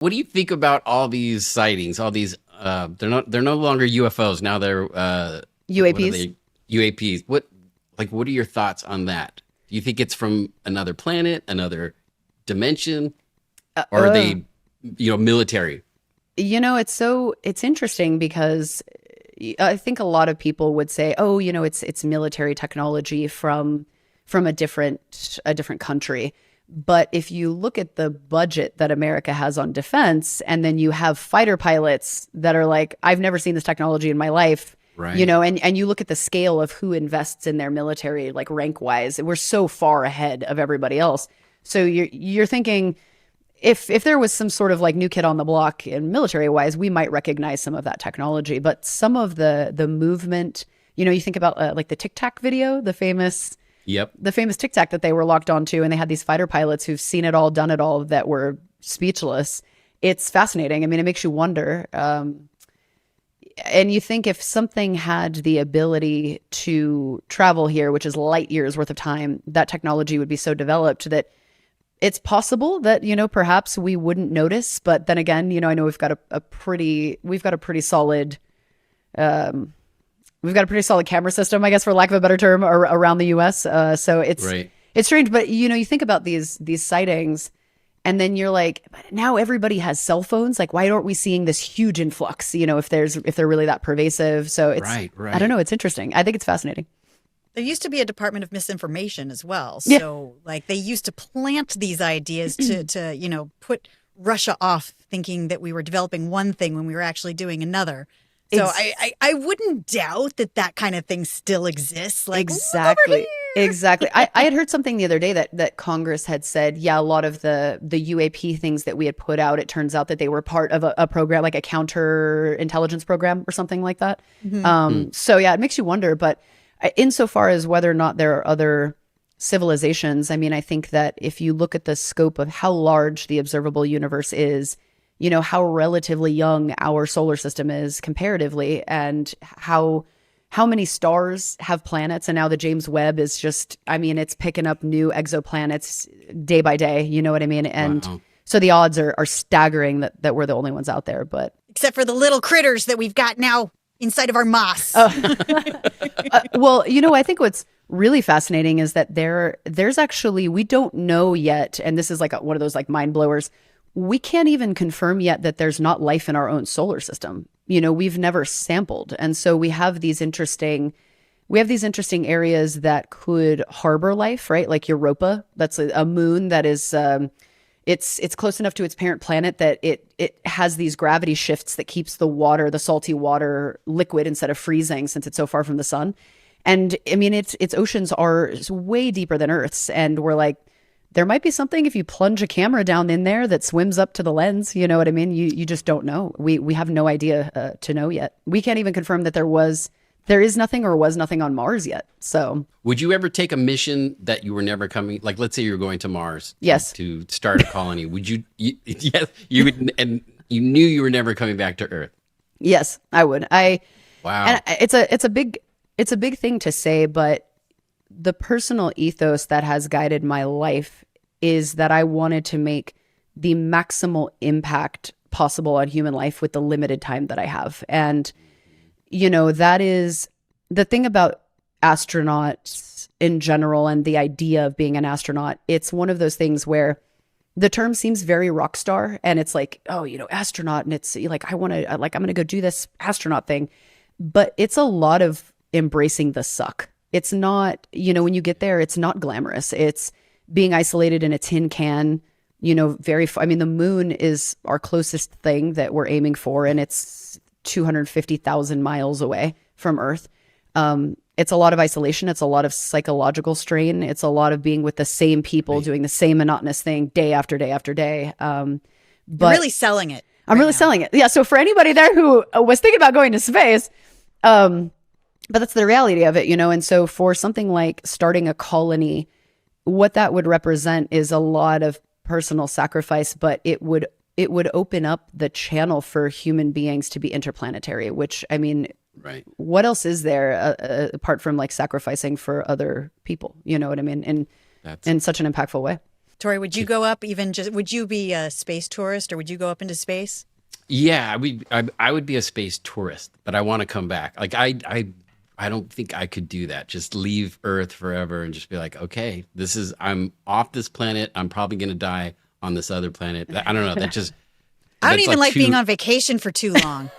What do you think about all these sightings? All these they're no longer UFOs. Now they're what are UAPs. they? UAPs. What are your thoughts on that? Do you think it's from another planet, another dimension, or are they military? It's interesting because I think a lot of people would say, oh, it's military technology from a different country. But if you look at the budget that America has on defense, and then you have fighter pilots that are like, I've never seen this technology in my life, Right. and you look at the scale of who invests in their military, like rank wise, we're so far ahead of everybody else. So you're thinking, if there was some sort of like new kid on the block in military wise, we might recognize some of that technology. But some of the movement, you think about like the Tic Tac video, the famous Tic Tac that they were locked onto, and they had these fighter pilots who've seen it all, done it all, that were speechless. It's fascinating. I mean, it makes you wonder. And you think if something had the ability to travel here, which is light years worth of time, that technology would be so developed that it's possible that, perhaps we wouldn't notice. But then again, I know we've got a pretty solid camera system, I guess, for lack of a better term, around the US. So it's strange. But, you think about these sightings, and then you're like, but now everybody has cell phones. Like, why aren't we seeing this huge influx, if they're really that pervasive? So it's, I don't know. It's interesting. I think it's fascinating. There used to be a Department of Misinformation as well. Yeah. So like they used to plant these ideas to put Russia off thinking that we were developing one thing when we were actually doing another. So I wouldn't doubt that kind of thing still exists. Like, exactly. I had heard something the other day that Congress had said, yeah, a lot of the UAP things that we had put out, it turns out that they were part of a program, like a counterintelligence program or something like that. Mm-hmm. So yeah, it makes you wonder. But insofar as whether or not there are other civilizations, I mean, I think that if you look at the scope of how large the observable universe is, how relatively young our solar system is comparatively, and how many stars have planets. And now the James Webb is just, I mean, it's picking up new exoplanets day by day. You know what I mean? And so the odds are staggering that we're the only ones out there. But except for the little critters that we've got now inside of our moss. Well, I think what's really fascinating is that there's actually, we don't know yet, and this is like one of those like mind blowers, we can't even confirm yet that there's not life in our own solar system. We've never sampled. And so we have these interesting areas that could harbor life, right? Like Europa, that's a moon that is, it's close enough to its parent planet that it has these gravity shifts that keeps the salty water liquid instead of freezing, since it's so far from the sun. And I mean, its oceans are way deeper than Earth's. And we're like, there might be something if you plunge a camera down in there that swims up to the lens. You know what I mean? You just don't know. We have no idea to know yet. We can't even confirm that there is nothing or was nothing on Mars yet. So would you ever take a mission that you were never coming, like let's say you were going to Mars yes. to start a colony, would you yes, you would, and you knew you were never coming back to Earth? Yes, I would. Wow. And it's a big thing to say, but the personal ethos that has guided my life is that I wanted to make the maximal impact possible on human life with the limited time that I have. And, that is the thing about astronauts in general, and the idea of being an astronaut. It's one of those things where the term seems very rock star, and it's like, oh, astronaut. And it's like, I'm going to go do this astronaut thing. But it's a lot of embracing the suck. It's not, when you get there, it's not glamorous. It's being isolated in a tin can, the moon is our closest thing that we're aiming for, and it's 250,000 miles away from Earth. It's a lot of isolation. It's a lot of psychological strain. It's a lot of being with the same people, doing the same monotonous thing day after day after day. But you're really selling it. I'm really selling it. Yeah. So for anybody there who was thinking about going to space, but that's the reality of it, and so for something like starting a colony, what that would represent is a lot of personal sacrifice, but it would open up the channel for human beings to be interplanetary, which, I mean, right. What else is there apart from like sacrificing for other people? You know what I mean? In such an impactful way. Tori, would you go up would you be a space tourist or would you go up into space? Yeah, I would be a space tourist, but I want to come back. Like I don't think I could do that. Just leave Earth forever and just be like, okay, I'm off this planet. I'm probably going to die on this other planet. I don't know. I don't even like being on vacation for too long.